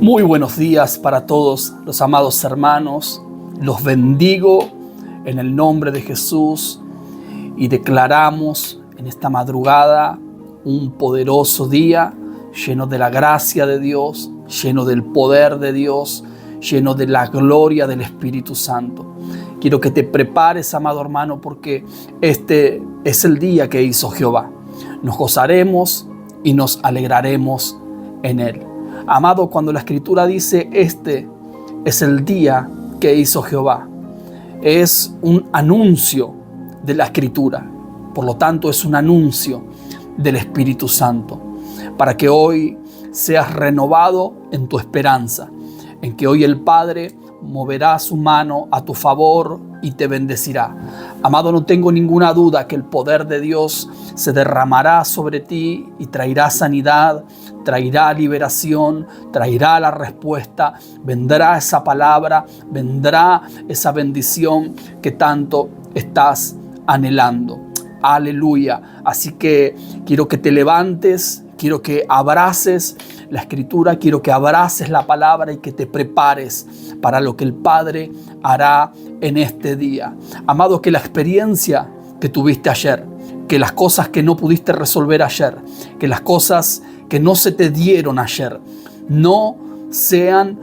Muy buenos días para todos los amados hermanos. Los bendigo en el nombre de Jesús y declaramos en esta madrugada un poderoso día lleno de la gracia de Dios, lleno del poder de Dios, lleno de la gloria del Espíritu Santo. Quiero que te prepares, amado hermano, porque este es el día que hizo Jehová. Nos gozaremos y nos alegraremos en él. Amado, cuando la Escritura dice este es el día que hizo Jehová, es un anuncio de la Escritura. Por lo tanto, es un anuncio del Espíritu Santo, para que hoy seas renovado en tu esperanza, en que hoy el Padre moverá su mano a tu favor y te bendecirá. Amado, no tengo ninguna duda que el poder de Dios se derramará sobre ti y traerá sanidad, traerá liberación, traerá la respuesta, vendrá esa palabra, vendrá esa bendición que tanto estás anhelando. Aleluya. Así que quiero que te levantes, quiero que abraces la Escritura, quiero que abraces la palabra y que te prepares para lo que el Padre hará en este día. Amado, que la experiencia que tuviste ayer, que las cosas que no pudiste resolver ayer, que las cosas que no se te dieron ayer, no sean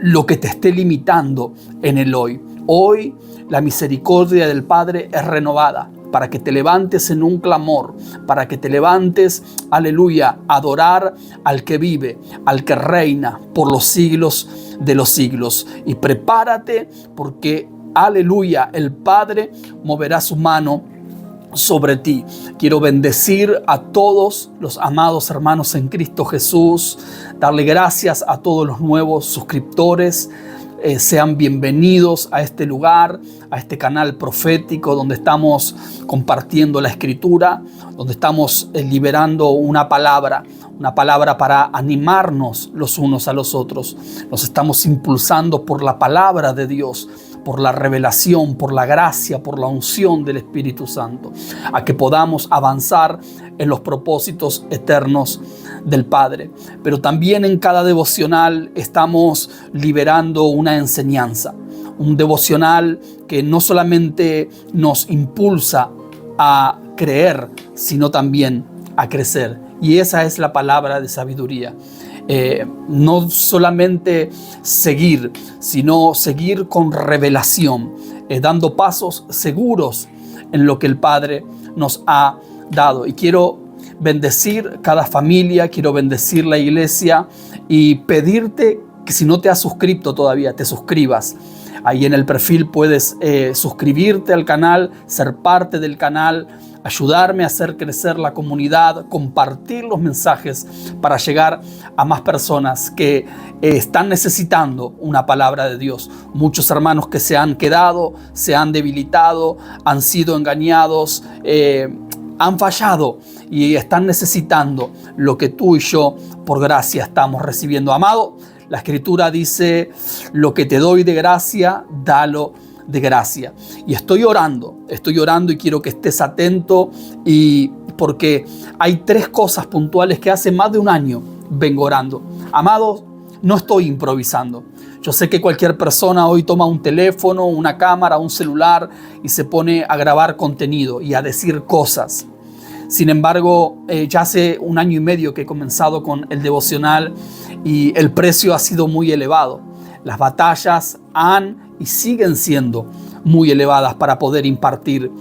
lo que te esté limitando en el hoy. Hoy la misericordia del Padre es renovada, para que te levantes en un clamor, para que te levantes, aleluya, a adorar al que vive, al que reina por los siglos de los siglos. Y prepárate porque, aleluya, el Padre moverá su mano sobre ti. Quiero bendecir a todos los amados hermanos en Cristo Jesús, darle gracias a todos los nuevos suscriptores. Sean bienvenidos a este lugar, a este canal profético donde estamos compartiendo la Escritura, donde estamos liberando una palabra para animarnos los unos a los otros. Nos estamos impulsando por la palabra de Dios, por la revelación, por la gracia, por la unción del Espíritu Santo, a que podamos avanzar en los propósitos eternos del Padre. Pero también en cada devocional estamos liberando una enseñanza, un devocional que no solamente nos impulsa a creer, sino también a crecer. Y esa es la palabra de sabiduría. No solamente seguir, sino seguir con revelación, dando pasos seguros en lo que el Padre nos ha dado. Y quiero bendecir cada familia, quiero bendecir la iglesia y pedirte que si no te has suscrito todavía, te suscribas. Ahí en el perfil puedes suscribirte al canal, ser parte del canal, ayudarme a hacer crecer la comunidad, compartir los mensajes para llegar a más personas que están necesitando una palabra de Dios. Muchos hermanos que se han quedado, se han debilitado, han sido engañados, han fallado y están necesitando lo que tú y yo por gracia estamos recibiendo. Amado, la Escritura dice: lo que te doy de gracia, dalo de gracia. Y estoy orando y quiero que estés atento, y porque hay 3 cosas puntuales que hace más de un año vengo orando. Amados, no estoy improvisando. Yo sé que cualquier persona hoy toma un teléfono, una cámara, un celular y se pone a grabar contenido y a decir cosas. Sin embargo, ya hace un año y medio que he comenzado con el devocional y el precio ha sido muy elevado. Las batallas han y siguen siendo muy elevadas para poder impartir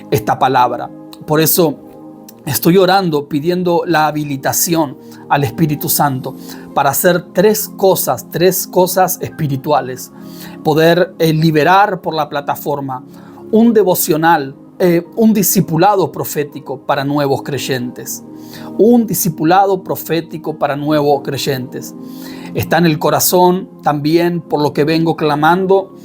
esta palabra. Por eso estoy orando, pidiendo la habilitación al Espíritu Santo para hacer 3 cosas espirituales. Poder liberar por la plataforma un devocional, un discipulado profético para nuevos creyentes. Un discipulado profético para nuevos creyentes. Está en el corazón también, por lo que vengo clamando,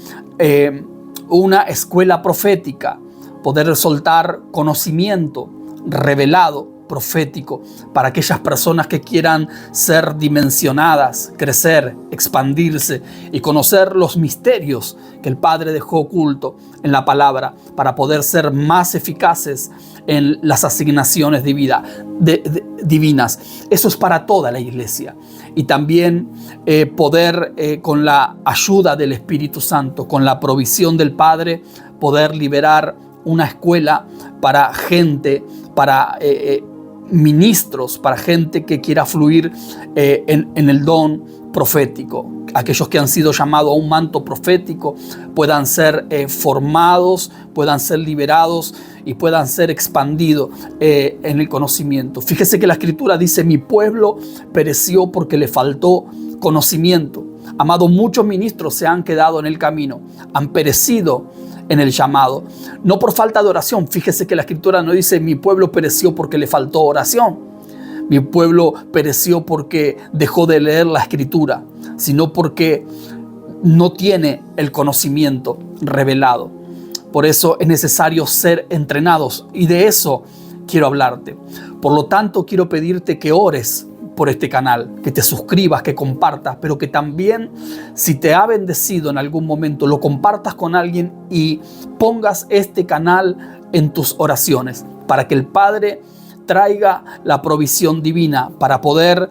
una escuela profética, poder soltar conocimiento revelado profético para aquellas personas que quieran ser dimensionadas, crecer, expandirse y conocer los misterios que el Padre dejó oculto en la palabra para poder ser más eficaces en las asignaciones divinas. Eso es para toda la iglesia. Y también poder, con la ayuda del Espíritu Santo, con la provisión del Padre, poder liberar una escuela para gente, para ministros, para gente que quiera fluir en el don profético. Aquellos que han sido llamados a un manto profético puedan ser formados, puedan ser liberados y puedan ser expandidos en el conocimiento. Fíjese que la Escritura dice: mi pueblo pereció porque le faltó conocimiento. Amado, muchos ministros se han quedado en el camino, han perecido en el llamado, no por falta de oración. Fíjese que la Escritura no dice: mi pueblo pereció porque le faltó oración, mi pueblo pereció porque dejó de leer la Escritura, sino porque no tiene el conocimiento revelado. Por eso es necesario ser entrenados, y de eso quiero hablarte. Por lo tanto, quiero pedirte que ores por este canal, que te suscribas, que compartas, pero que también, si te ha bendecido en algún momento, lo compartas con alguien y pongas este canal en tus oraciones para que el Padre traiga la provisión divina para poder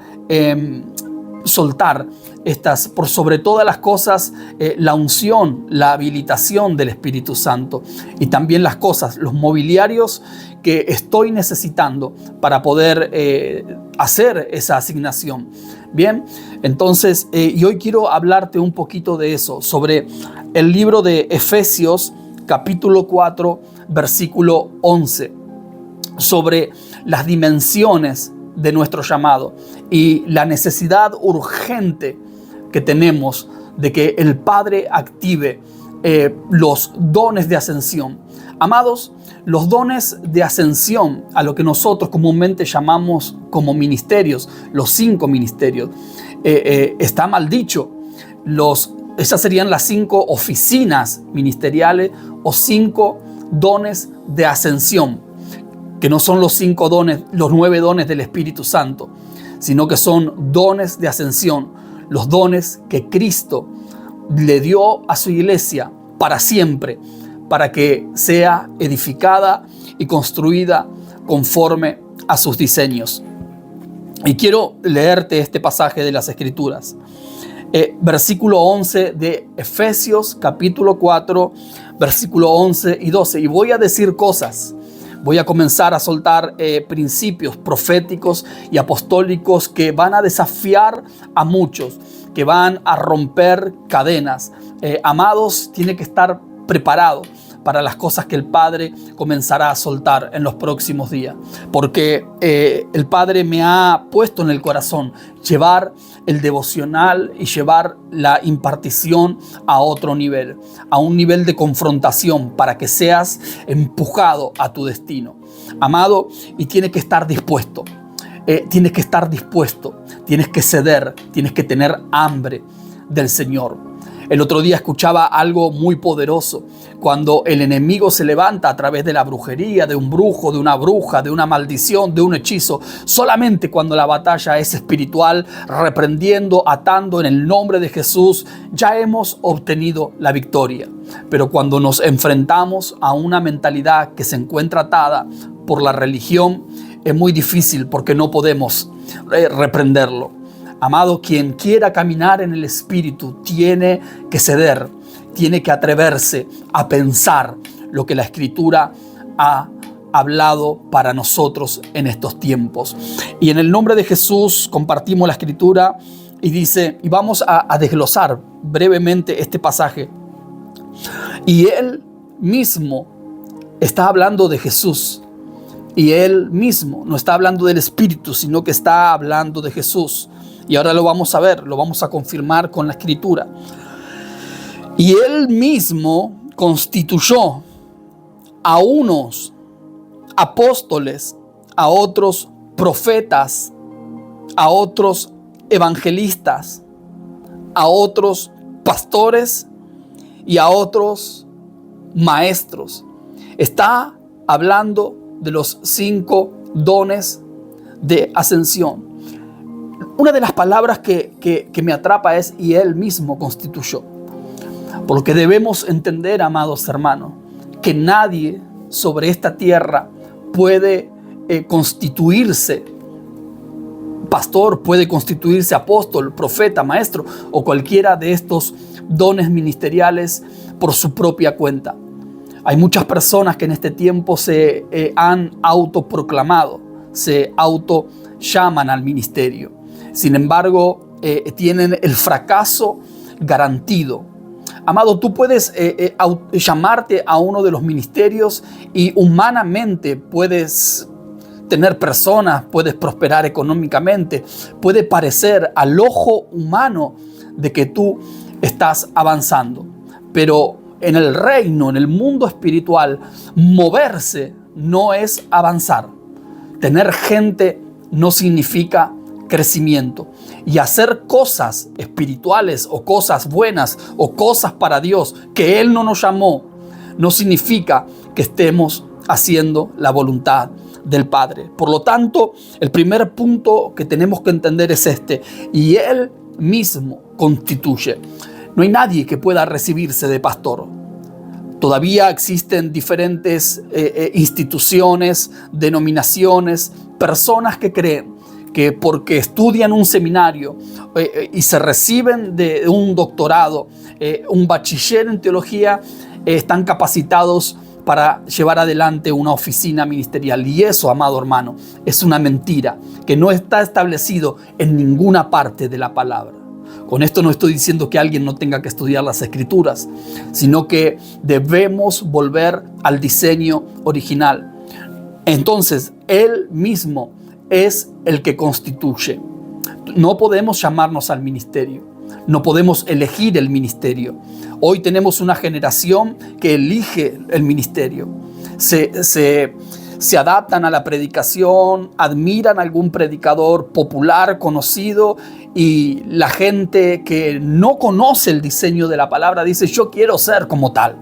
soltar estas, por sobre todas las cosas, la unción, la habilitación del Espíritu Santo, y también las cosas, los mobiliarios que estoy necesitando para poder hacer esa asignación. Bien, entonces, y hoy quiero hablarte un poquito de eso, sobre el libro de Efesios, capítulo 4, versículo 11, sobre las dimensiones de nuestro llamado y la necesidad urgente que tenemos de que el Padre active los dones de ascensión. Amados, los dones de ascensión, a lo que nosotros comúnmente llamamos como ministerios, los 5 ministerios, está mal dicho. Esas serían las 5 oficinas ministeriales o 5 dones de ascensión, que no son los 5 dones, los 9 dones del Espíritu Santo, sino que son dones de ascensión, los dones que Cristo le dio a su iglesia para siempre, para que sea edificada y construida conforme a sus diseños. Y quiero leerte este pasaje de las Escrituras. Versículo 11 de Efesios, capítulo 4, versículo 11 y 12. Y voy a decir cosas. Voy a comenzar a soltar principios proféticos y apostólicos que van a desafiar a muchos, que van a romper cadenas. Amados, tiene que estar preparado para las cosas que el Padre comenzará a soltar en los próximos días. Porque el Padre me ha puesto en el corazón llevar el devocional y llevar la impartición a otro nivel, a un nivel de confrontación, para que seas empujado a tu destino. Amado, y tienes que estar dispuesto. Tienes que estar dispuesto, tienes que ceder, tienes que tener hambre del Señor. El otro día escuchaba algo muy poderoso. Cuando el enemigo se levanta a través de la brujería, de un brujo, de una bruja, de una maldición, de un hechizo, solamente cuando la batalla es espiritual, reprendiendo, atando en el nombre de Jesús, ya hemos obtenido la victoria. Pero cuando nos enfrentamos a una mentalidad que se encuentra atada por la religión, es muy difícil porque no podemos reprenderlo. Amado, quien quiera caminar en el Espíritu tiene que ceder, tiene que atreverse a pensar lo que la Escritura ha hablado para nosotros en estos tiempos. Y en el nombre de Jesús compartimos la Escritura y dice, y vamos a desglosar brevemente este pasaje. Y Él mismo está hablando de Jesús. Y Él mismo no está hablando del Espíritu, sino que está hablando de Jesús. Y ahora lo vamos a ver, lo vamos a confirmar con la Escritura. Y Él mismo constituyó a unos apóstoles, a otros profetas, a otros evangelistas, a otros pastores y a otros maestros. Está hablando de los 5 dones de ascensión. Una de las palabras que me atrapa es y Él mismo constituyó. Por lo que debemos entender, amados hermanos, que nadie sobre esta tierra puede constituirse pastor, puede constituirse apóstol, profeta, maestro o cualquiera de estos dones ministeriales por su propia cuenta. Hay muchas personas que en este tiempo se han autoproclamado, se auto llaman al ministerio. Sin embargo, tienen el fracaso garantido. Amado, tú puedes llamarte a uno de los ministerios y humanamente puedes tener personas, puedes prosperar económicamente, puede parecer al ojo humano de que tú estás avanzando. Pero en el reino, en el mundo espiritual, moverse no es avanzar. Tener gente no significa crecimiento. Y hacer cosas espirituales o cosas buenas o cosas para Dios que Él no nos llamó, no significa que estemos haciendo la voluntad del Padre. Por lo tanto, el primer punto que tenemos que entender es este: y Él mismo constituye. No hay nadie que pueda recibirse de pastor. Todavía existen diferentes instituciones, denominaciones, personas que creen que porque estudian un seminario y se reciben de un doctorado, un bachiller en teología, están capacitados para llevar adelante una oficina ministerial. Y eso, amado hermano, es una mentira que no está establecido en ninguna parte de la palabra. Con esto no estoy diciendo que alguien no tenga que estudiar las Escrituras, sino que debemos volver al diseño original. Entonces, Él mismo es el que constituye. No podemos llamarnos al ministerio. No podemos elegir el ministerio. Hoy tenemos una generación que elige el ministerio. Se adaptan a la predicación, admiran a algún predicador popular, conocido, y la gente que no conoce el diseño de la palabra dice: yo quiero ser como tal.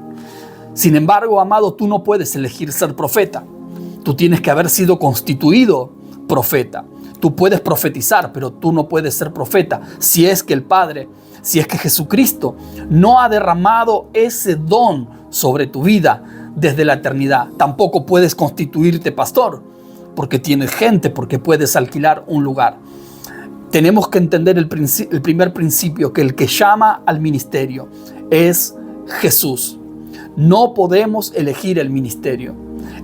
Sin embargo, amado, tú no puedes elegir ser profeta. Tú tienes que haber sido constituido profeta. Tú puedes profetizar, pero tú no puedes ser profeta si es que el Padre, si es que Jesucristo no ha derramado ese don sobre tu vida desde la eternidad. Tampoco puedes constituirte pastor porque tienes gente, porque puedes alquilar un lugar. Tenemos que entender el primer principio, que el que llama al ministerio es Jesús. No podemos elegir el ministerio.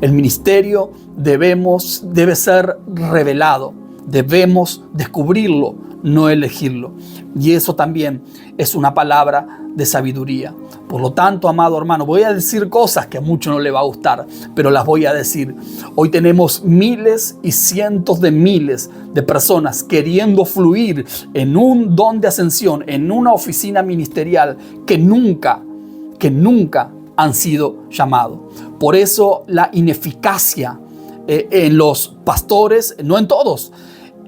El ministerio debe ser revelado. Debemos descubrirlo, no elegirlo. Y eso también es una palabra de sabiduría. Por lo tanto, amado hermano, voy a decir cosas que a muchos no les va a gustar, pero las voy a decir. Hoy tenemos miles y cientos de miles de personas queriendo fluir en un don de ascensión, en una oficina ministerial que nunca han sido llamados. Por eso la ineficacia en los pastores, no en todos,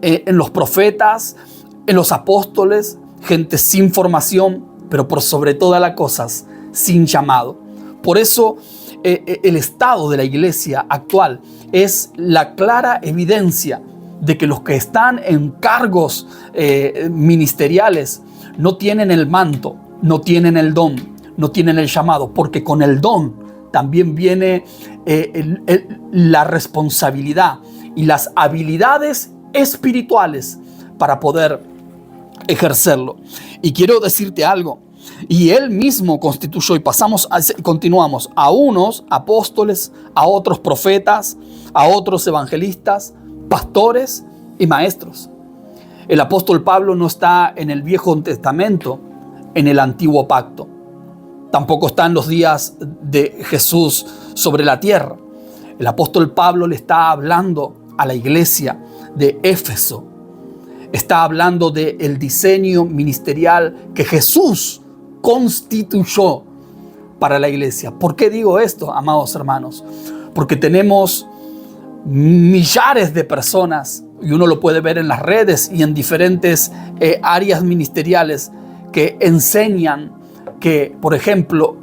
en los profetas, en los apóstoles, gente sin formación, pero por sobre todas las cosas, sin llamado. Por eso el estado de la iglesia actual es la clara evidencia de que los que están en cargos ministeriales no tienen el manto, no tienen el don, no tienen el llamado, porque con el don también viene la responsabilidad y las habilidades espirituales para poder ejercerlo. Y quiero decirte algo, y Él mismo constituyó, y continuamos, a unos apóstoles, a otros profetas, a otros evangelistas, pastores y maestros. El apóstol Pablo no está en el Viejo Testamento, en el Antiguo Pacto. Tampoco está en los días de Jesús sobre la tierra. El apóstol Pablo le está hablando a la iglesia de Éfeso. Está hablando del diseño ministerial que Jesús constituyó para la iglesia. ¿Por qué digo esto, amados hermanos? Porque tenemos millares de personas, y uno lo puede ver en las redes y en diferentes áreas ministeriales, que enseñan que, por ejemplo,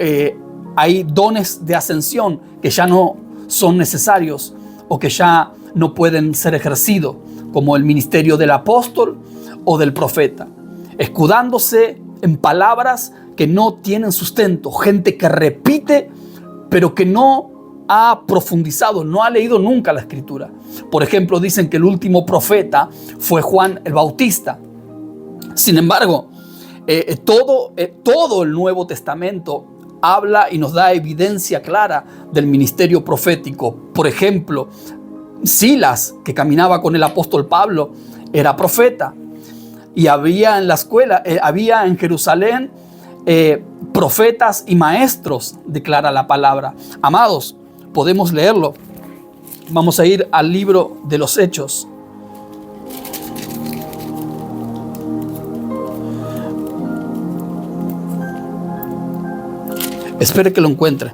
hay dones de ascensión que ya no son necesarios o que ya no pueden ser ejercidos, como el ministerio del apóstol o del profeta, escudándose en palabras que no tienen sustento, gente que repite, pero que no ha profundizado, no ha leído nunca la Escritura. Por ejemplo, dicen que el último profeta fue Juan el Bautista. Sin embargo, todo el Nuevo Testamento habla y nos da evidencia clara del ministerio profético. Por ejemplo, Silas, que caminaba con el apóstol Pablo, era profeta. Y había en la escuela, había en Jerusalén profetas y maestros, declara la palabra. Amados, podemos leerlo. Vamos a ir al libro de los Hechos. Espere que lo encuentre.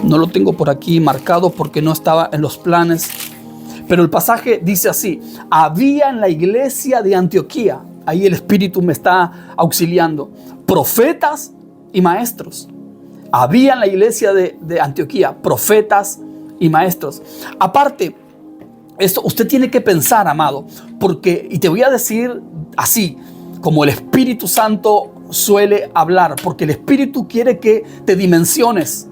No lo tengo por aquí marcado porque no estaba en los planes. Pero el pasaje dice así: había en la iglesia de Antioquía, ahí el Espíritu me está auxiliando, profetas y maestros. Había en la iglesia de Antioquía profetas y maestros. Aparte, esto usted tiene que pensar, amado, porque, y te voy a decir así, como el Espíritu Santo suele hablar, porque el Espíritu quiere que te dimensiones,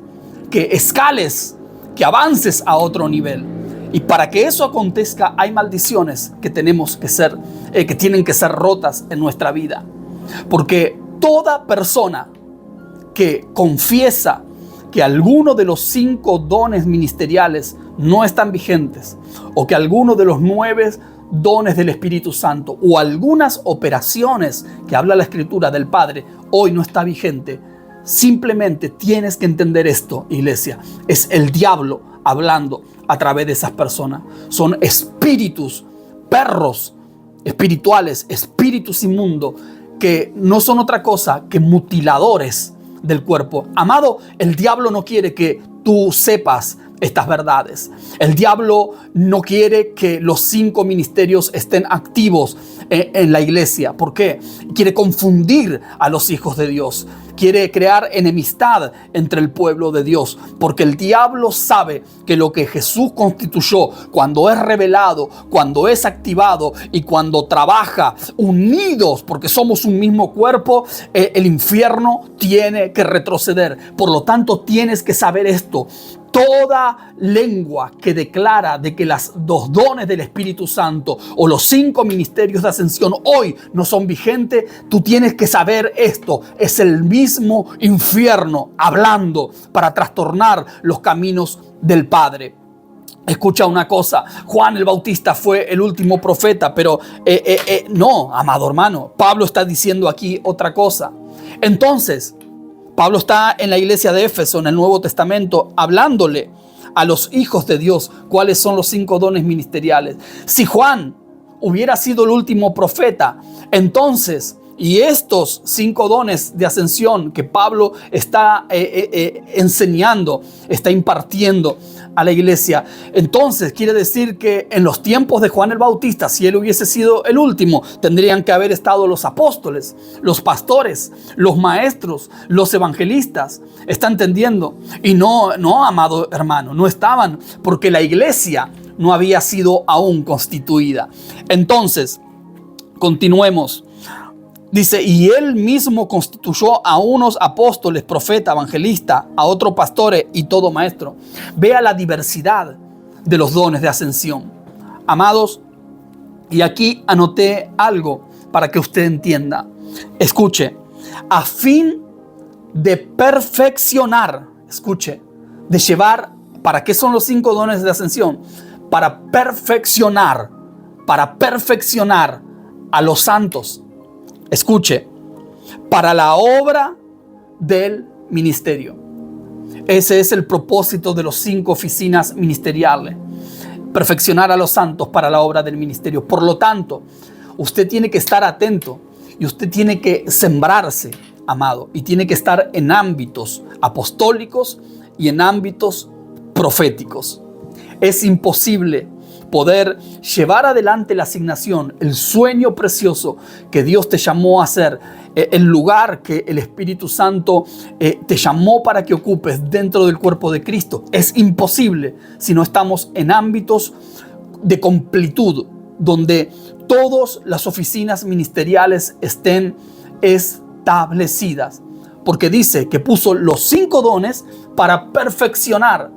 que escales, que avances a otro nivel. Y para que eso acontezca, hay maldiciones que tenemos que ser, que tienen que ser rotas en nuestra vida. Porque toda persona que confiesa que alguno de los 5 dones ministeriales no están vigentes, o que alguno de los 9 dones del Espíritu Santo, o algunas operaciones que habla la Escritura del Padre, hoy no está vigente, simplemente tienes que entender esto, iglesia. Es el diablo hablando a través de esas personas. Son espíritus, perros espirituales, espíritus inmundos, que no son otra cosa que mutiladores del cuerpo. Amado, el diablo no quiere que tú sepas estas verdades. El diablo no quiere que los 5 ministerios estén activos en la iglesia. ¿Por qué? Quiere confundir a los hijos de Dios. Quiere crear enemistad entre el pueblo de Dios. Porque el diablo sabe que lo que Jesús constituyó, cuando es revelado, cuando es activado y cuando trabaja unidos, porque somos un mismo cuerpo, el infierno tiene que retroceder. Por lo tanto, tienes que saber esto. Toda lengua que declara de que los 2 dones del Espíritu Santo o los 5 ministerios de ascensión hoy no son vigentes, tú tienes que saber esto. Es el mismo infierno hablando para trastornar los caminos del Padre. Escucha una cosa, Juan el Bautista fue el último profeta, pero no, amado hermano, Pablo está diciendo aquí otra cosa. Entonces, Pablo está en la iglesia de Éfeso, en el Nuevo Testamento, hablándole a los hijos de Dios cuáles son los 5 dones ministeriales. Si Juan hubiera sido el último profeta, entonces, y estos 5 dones de ascensión que Pablo está enseñando, está impartiendo a la iglesia, entonces quiere decir que en los tiempos de Juan el Bautista, si él hubiese sido el último, tendrían que haber estado los apóstoles, los pastores, los maestros, los evangelistas. ¿Está entendiendo? Y no, amado hermano, no estaban, porque la iglesia no había sido aún constituida. Entonces, continuemos. Dice, y él mismo constituyó a unos apóstoles, profeta, evangelista, a otros pastores y todo maestro. Vea la diversidad de los dones de ascensión. Amados, y aquí anoté algo para que usted entienda. Escuche, a fin de perfeccionar, escuche, de llevar, ¿para qué son los 5 dones de ascensión? Para perfeccionar a los santos. Escuche, para la obra del ministerio. Ese es el propósito de los 5 oficinas ministeriales. Perfeccionar a los santos para la obra del ministerio. Por lo tanto, usted tiene que estar atento y usted tiene que sembrarse, amado, y tiene que estar en ámbitos apostólicos y en ámbitos proféticos. Es imposible poder llevar adelante la asignación, el sueño precioso que Dios te llamó a hacer, el lugar que el Espíritu Santo te llamó para que ocupes dentro del cuerpo de Cristo. Es imposible si no estamos en ámbitos de completud, donde todas las oficinas ministeriales estén establecidas. Porque dice que puso los 5 dones para perfeccionar.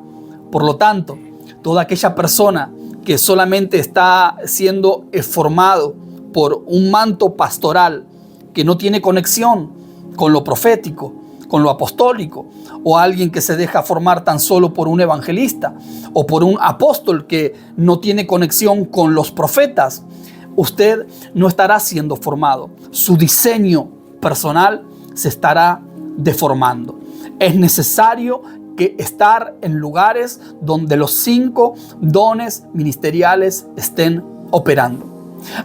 Por lo tanto, toda aquella persona que solamente está siendo formado por un manto pastoral, que no tiene conexión con lo profético, con lo apostólico, o alguien que se deja formar tan solo por un evangelista o por un apóstol que no tiene conexión con los profetas, usted no estará siendo formado. Su diseño personal se estará deformando. Es necesario que estar en lugares donde los 5 dones ministeriales estén operando.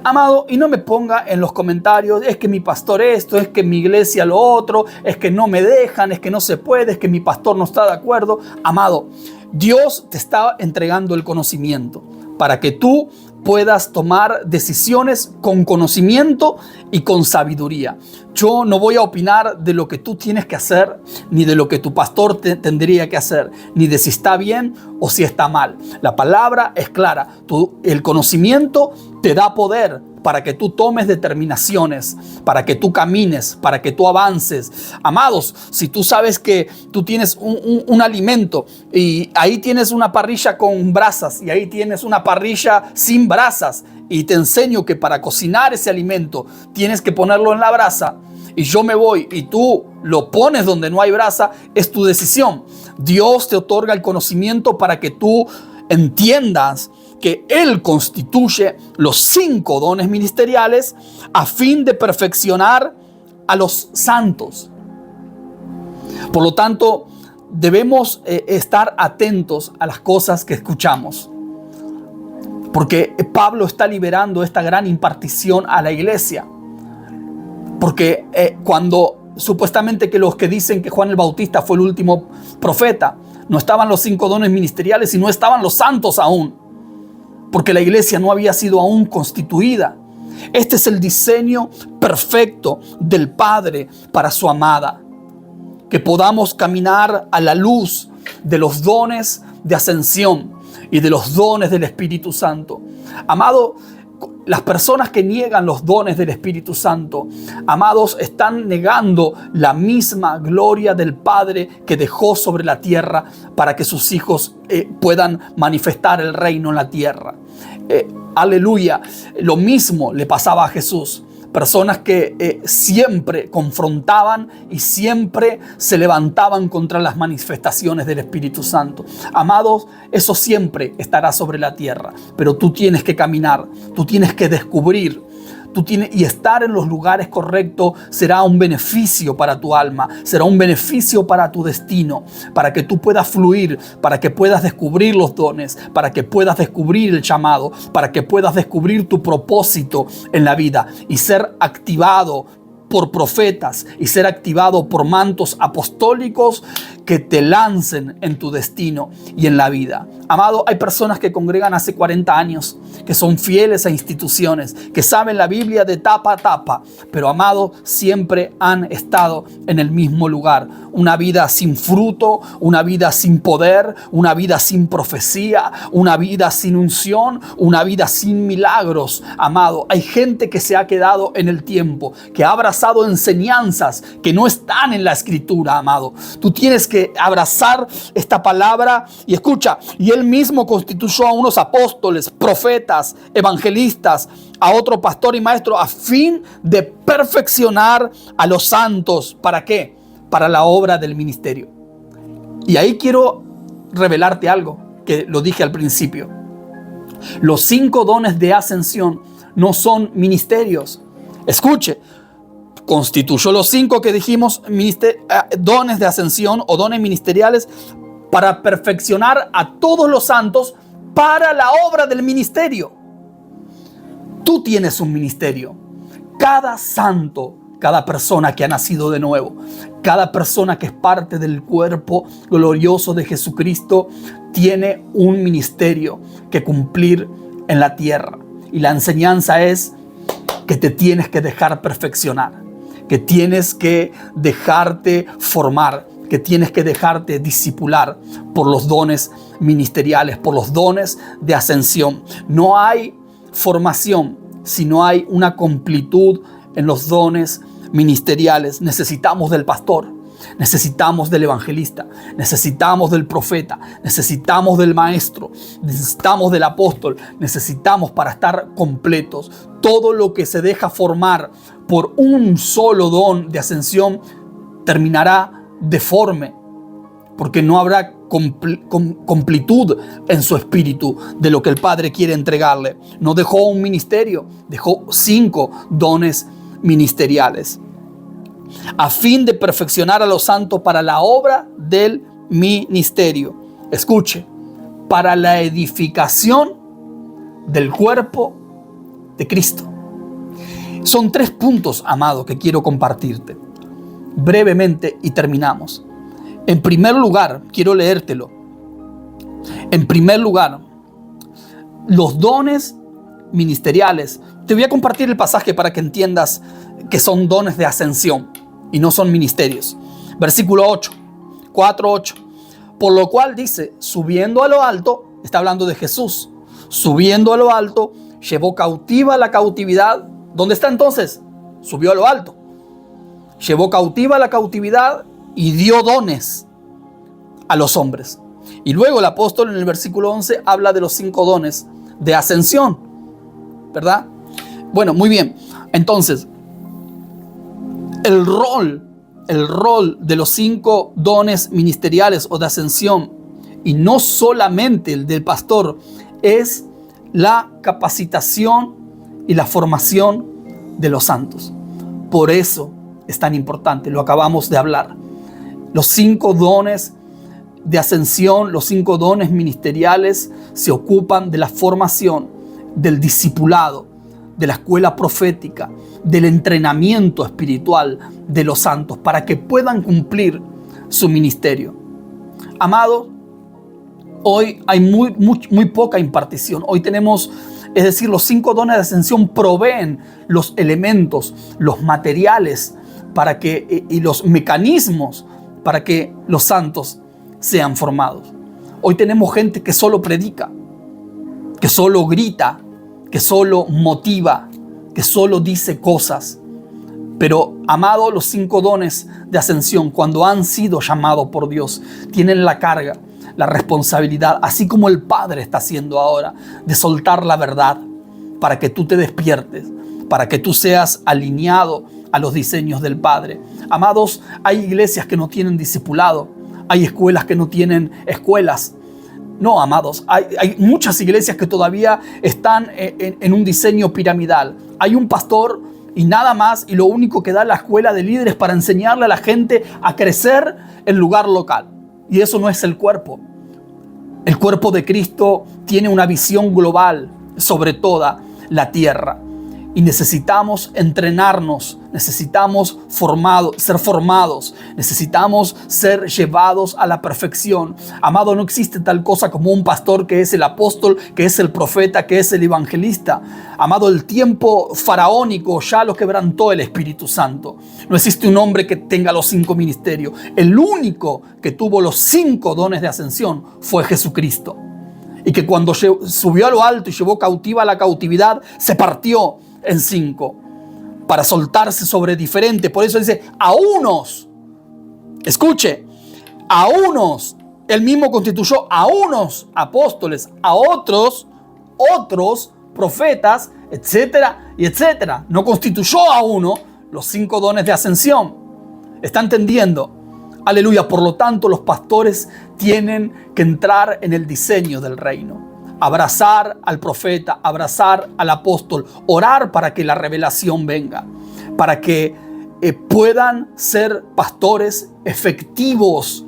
Amado, y no me ponga en los comentarios, es que mi pastor esto, es que mi iglesia lo otro, es que no me dejan, es que no se puede, es que mi pastor no está de acuerdo. Amado, Dios te está entregando el conocimiento para que tú puedas tomar decisiones con conocimiento y con sabiduría. Yo no voy a opinar de lo que tú tienes que hacer, ni de lo que tu pastor tendría que hacer, ni de si está bien o si está mal. La palabra es clara. El conocimiento te da poder para que tú tomes determinaciones, para que tú camines, para que tú avances. Amados, si tú sabes que tú tienes un alimento y ahí tienes una parrilla con brasas y ahí tienes una parrilla sin brasas, y te enseño que para cocinar ese alimento tienes que ponerlo en la brasa, y yo me voy y tú lo pones donde no hay brasa, es tu decisión. Dios te otorga el conocimiento para que tú entiendas que Él constituye los 5 dones ministeriales a fin de perfeccionar a los santos. Por lo tanto, debemos estar atentos a las cosas que escuchamos, porque Pablo está liberando esta gran impartición a la iglesia. Porque cuando supuestamente que los que dicen que Juan el Bautista fue el último profeta, no estaban los 5 dones ministeriales y no estaban los santos aún, porque la iglesia no había sido aún constituida. Este es el diseño perfecto del Padre para su amada, que podamos caminar a la luz de los dones de ascensión y de los dones del Espíritu Santo. Amado, las personas que niegan los dones del Espíritu Santo, amados, están negando la misma gloria del Padre que dejó sobre la tierra para que sus hijos puedan manifestar el reino en la tierra. Aleluya. Lo mismo le pasaba a Jesús. Personas que siempre confrontaban y siempre se levantaban contra las manifestaciones del Espíritu Santo. Amados, eso siempre estará sobre la tierra, pero tú tienes que caminar, tú tienes que descubrir. Y estar en los lugares correctos será un beneficio para tu alma, será un beneficio para tu destino, para que tú puedas fluir, para que puedas descubrir los dones, para que puedas descubrir el llamado, para que puedas descubrir tu propósito en la vida y ser activado por profetas y ser activado por mantos apostólicos que te lancen en tu destino y en la vida. Amado, hay personas que congregan hace 40 años, que son fieles a instituciones, que saben la Biblia de tapa a tapa, pero amado, siempre han estado en el mismo lugar. Una vida sin fruto, una vida sin poder, una vida sin profecía, una vida sin unción, una vida sin milagros. Amado, hay gente que se ha quedado en el tiempo, que ha abrazado enseñanzas que no están en la Escritura, amado. Tú tienes que abrazar esta palabra y escucha, y Él mismo constituyó a unos apóstoles, profetas, evangelistas, a otro pastor y maestro a fin de perfeccionar a los santos. ¿Para qué? Para la obra del ministerio. Y ahí quiero revelarte algo que lo dije al principio. Los 5 dones de ascensión no son ministerios. Escuche, constituyó los 5 que dijimos, dones de ascensión o dones ministeriales para perfeccionar a todos los santos para la obra del ministerio. Tú tienes un ministerio. Cada santo, cada persona que ha nacido de nuevo, cada persona que es parte del cuerpo glorioso de Jesucristo, tiene un ministerio que cumplir en la tierra. Y la enseñanza es que te tienes que dejar perfeccionar, que tienes que dejarte formar, que tienes que dejarte discipular por los dones ministeriales, por los dones de ascensión. No hay formación si no hay una completud en los dones ministeriales. Necesitamos del pastor, necesitamos del evangelista, necesitamos del profeta, necesitamos del maestro, necesitamos del apóstol, necesitamos para estar completos. Todo lo que se deja formar por un solo don de ascensión terminará deforme, porque no habrá completud en su espíritu de lo que el Padre quiere entregarle. No dejó un ministerio, dejó 5 dones ministeriales, a fin de perfeccionar a los santos para la obra del ministerio. Escuche, para la edificación del cuerpo de Cristo. Son 3 puntos, amado, que quiero compartirte brevemente y terminamos. En primer lugar, quiero leértelo. En primer lugar, los dones ministeriales. Te voy a compartir el pasaje para que entiendas que son dones de ascensión y no son ministerios. Versículo 8, 4:8. Por lo cual dice, subiendo a lo alto, está hablando de Jesús, subiendo a lo alto, llevó cautiva la cautividad. ¿Dónde está entonces? Subió a lo alto. Llevó cautiva la cautividad y dio dones a los hombres. Y luego el apóstol en el versículo 11 habla de los 5 dones de ascensión, ¿verdad? Bueno, muy bien. Entonces, el rol de los 5 dones ministeriales o de ascensión, y no solamente el del pastor, es la capacitación y la formación de los santos. Por eso es tan importante, lo acabamos de hablar. Los 5 dones de ascensión, los 5 dones ministeriales se ocupan de la formación, del discipulado, de la escuela profética, del entrenamiento espiritual de los santos para que puedan cumplir su ministerio. Amados, hoy hay muy poca impartición. Hoy tenemos, es decir, los 5 dones de ascensión proveen los elementos, los materiales para que, y los mecanismos para que los santos sean formados. Hoy tenemos gente que solo predica, que solo grita, que solo motiva, que solo dice cosas. Pero, amado, los 5 dones de ascensión, cuando han sido llamados por Dios, tienen la carga, la responsabilidad, así como el Padre está haciendo ahora, de soltar la verdad para que tú te despiertes, para que tú seas alineado a los diseños del Padre. Amados, hay iglesias que no tienen discipulado, hay escuelas que no tienen escuelas. No, amados, hay muchas iglesias que todavía están en un diseño piramidal. Hay un pastor y nada más, y lo único que da la escuela de líderes para enseñarle a la gente a crecer en lugar local. Y eso no es el cuerpo. El cuerpo de Cristo tiene una visión global sobre toda la tierra. Y necesitamos entrenarnos, necesitamos ser formados, necesitamos ser llevados a la perfección. Amado, no existe tal cosa como un pastor que es el apóstol, que es el profeta, que es el evangelista. Amado, el tiempo faraónico ya lo quebrantó el Espíritu Santo. No existe un hombre que tenga los 5 ministerios. El único que tuvo los 5 dones de ascensión fue Jesucristo. Y que cuando subió a lo alto y llevó cautiva la cautividad, se partió en 5 para soltarse sobre diferentes. Por eso dice, a unos, escuche, a unos, él mismo constituyó a unos apóstoles, a otros profetas, etcétera y etcétera. No constituyó a uno los 5 dones de ascensión. ¿Está entendiendo? Aleluya. Por lo tanto, los pastores tienen que entrar en el diseño del reino. Abrazar al profeta, abrazar al apóstol, orar para que la revelación venga, para que puedan ser pastores efectivos,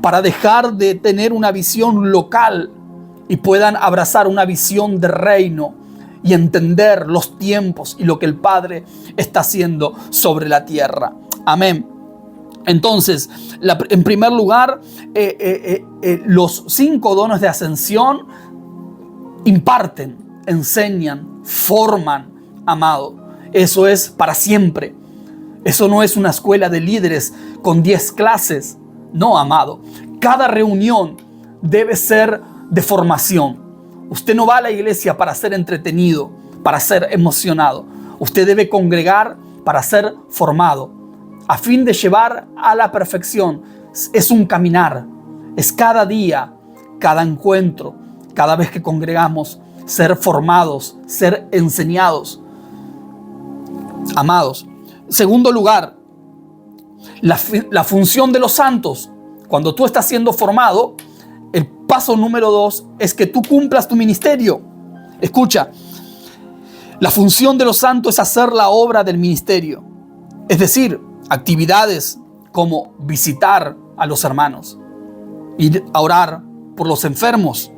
para dejar de tener una visión local y puedan abrazar una visión de reino y entender los tiempos y lo que el Padre está haciendo sobre la tierra. Amén. Entonces, en primer lugar, los 5 dones de ascensión imparten, enseñan, forman, amado. Eso es para siempre. Eso no es una escuela de líderes con 10 clases. No, amado. Cada reunión debe ser de formación. Usted no va a la iglesia para ser entretenido, para ser emocionado. Usted debe congregar para ser formado, a fin de llevar a la perfección. Es un caminar. Es cada día, cada encuentro, cada vez que congregamos, ser formados, ser enseñados. Amados. Segundo lugar, la función de los santos. Cuando tú estás siendo formado, el paso número 2 es que tú cumplas tu ministerio. Escucha, la función de los santos es hacer la obra del ministerio. Es decir, actividades como visitar a los hermanos, ir a orar por los enfermos,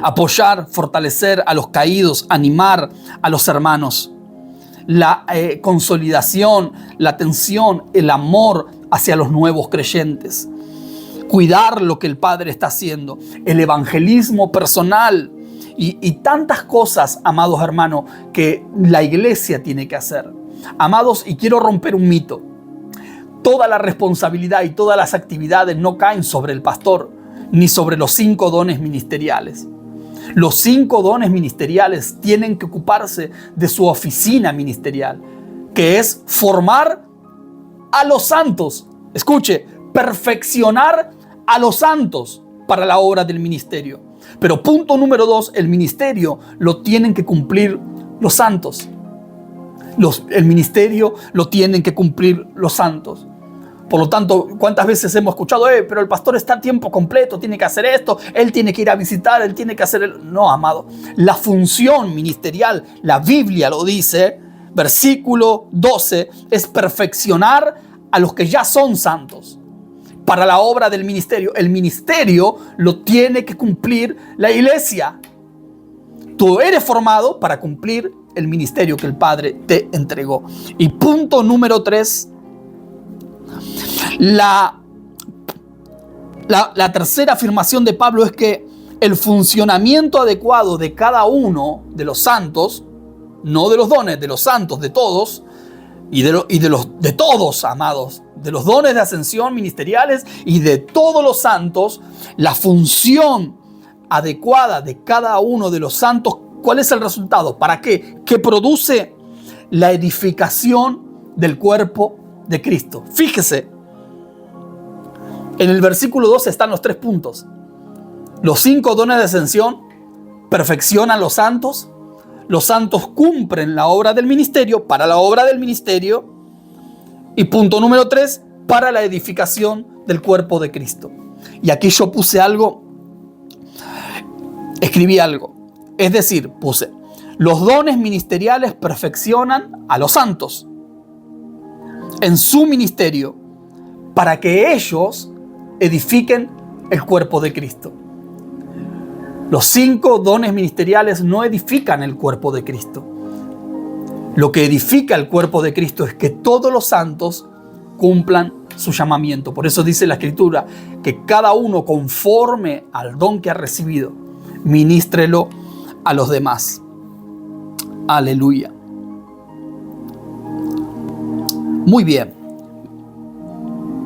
apoyar, fortalecer a los caídos, animar a los hermanos. La consolidación, la atención, el amor hacia los nuevos creyentes. Cuidar lo que el Padre está haciendo. El evangelismo personal. Y tantas cosas, amados hermanos, que la iglesia tiene que hacer. Amados, y quiero romper un mito. Toda la responsabilidad y todas las actividades no caen sobre el pastor, ni sobre los 5 dones ministeriales. Los 5 dones ministeriales tienen que ocuparse de su oficina ministerial, que es formar a los santos. Escuche, perfeccionar a los santos para la obra del ministerio. Pero punto número 2, el ministerio lo tienen que cumplir los santos. El ministerio lo tienen que cumplir los santos. Por lo tanto, ¿cuántas veces hemos escuchado, pero el pastor está a tiempo completo, tiene que hacer esto, él tiene que ir a visitar, él tiene que hacer... No, amado. La función ministerial, la Biblia lo dice, versículo 12, es perfeccionar a los que ya son santos para la obra del ministerio. El ministerio lo tiene que cumplir la iglesia. Tú eres formado para cumplir el ministerio que el Padre te entregó. Y punto número 3, la tercera afirmación de Pablo es que el funcionamiento adecuado de cada uno de los santos, no de los dones, de los santos, de todos, de todos, amados, de los dones de ascensión ministeriales y de todos los santos, la función adecuada de cada uno de los santos, ¿cuál es el resultado? ¿Para qué? Que produce la edificación del cuerpo de Cristo. Fíjese, en el versículo 12 están los 3 puntos. Los 5 dones de ascensión perfeccionan los santos cumplen la obra del ministerio, para la obra del ministerio. Y punto número 3, para la edificación del cuerpo de Cristo. Y aquí yo puse algo, escribí algo. Es decir, puse, los dones ministeriales perfeccionan a los santos en su ministerio para que ellos edifiquen el cuerpo de Cristo. Los 5 dones ministeriales no edifican el cuerpo de Cristo. Lo que edifica el cuerpo de Cristo es que todos los santos cumplan su llamamiento. Por eso dice la Escritura que cada uno conforme al don que ha recibido, ministrelo a los demás. Aleluya. Muy bien.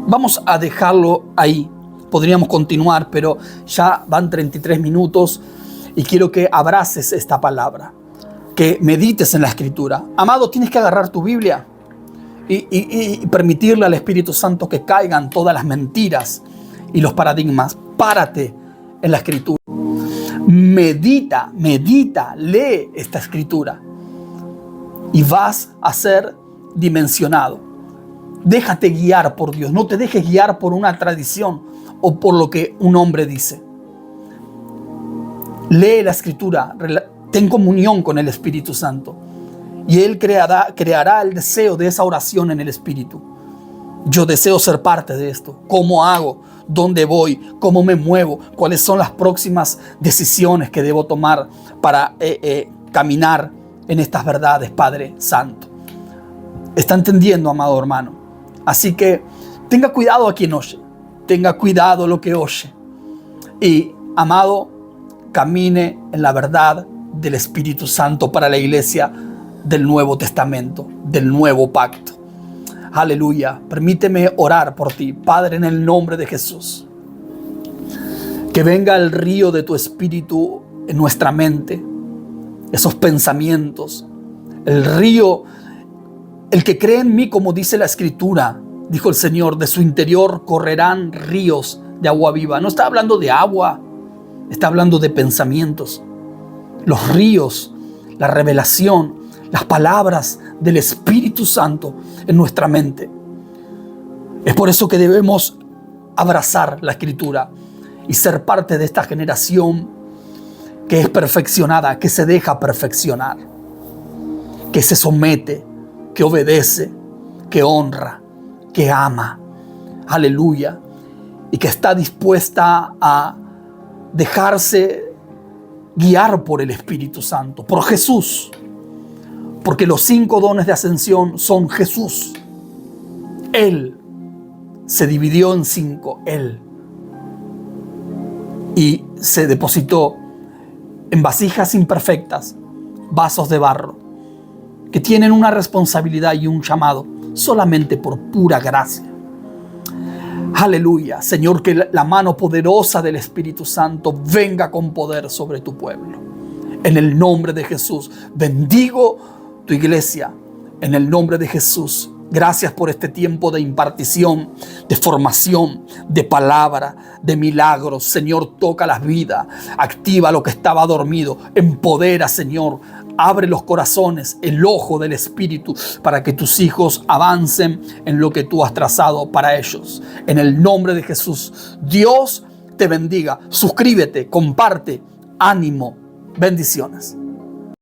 Vamos a dejarlo ahí. Podríamos continuar, pero ya van 33 minutos y quiero que abraces esta palabra, que medites en la Escritura. Amado, tienes que agarrar tu Biblia y permitirle al Espíritu Santo que caigan todas las mentiras y los paradigmas. Párate en la Escritura. Medita, lee esta Escritura y vas a ser dimensionado. Déjate guiar por Dios, no te dejes guiar por una tradición o por lo que un hombre dice. Lee la Escritura, ten comunión con el Espíritu Santo y Él creará el deseo de esa oración en el Espíritu. Yo deseo ser parte de esto. ¿Cómo hago? ¿Dónde voy? ¿Cómo me muevo? ¿Cuáles son las próximas decisiones que debo tomar para caminar en estas verdades, Padre Santo? ¿Está entendiendo, amado hermano? Así que tenga cuidado a quien oye. Tenga cuidado lo que oye. Y, amado, camine en la verdad del Espíritu Santo para la iglesia del Nuevo Testamento, del Nuevo Pacto. Aleluya. Permíteme orar por ti, Padre, en el nombre de Jesús. Que venga el río de tu Espíritu en nuestra mente, esos pensamientos. El río, el que cree en mí, como dice la Escritura, dijo el Señor, de su interior correrán ríos de agua viva. No está hablando de agua, está hablando de pensamientos. Los ríos, la revelación, las palabras del Espíritu Santo en nuestra mente. Es por eso que debemos abrazar la Escritura y ser parte de esta generación que es perfeccionada, que se deja perfeccionar, que se somete, que obedece, que honra, que ama. Aleluya. Y que está dispuesta a dejarse guiar por el Espíritu Santo, por Jesús. Porque los 5 dones de ascensión son Jesús. Él se dividió en 5, Él. Y se depositó en vasijas imperfectas, vasos de barro, que tienen una responsabilidad y un llamado solamente por pura gracia. Aleluya. Señor, que la mano poderosa del Espíritu Santo venga con poder sobre tu pueblo. En el nombre de Jesús, bendigo tu iglesia. En el nombre de Jesús, gracias por este tiempo de impartición, de formación, de palabra, de milagros. Señor, toca las vidas, activa lo que estaba dormido, empodera, Señor. Abre los corazones, el ojo del Espíritu, para que tus hijos avancen en lo que tú has trazado para ellos. En el nombre de Jesús, Dios te bendiga. Suscríbete, comparte, ánimo, bendiciones.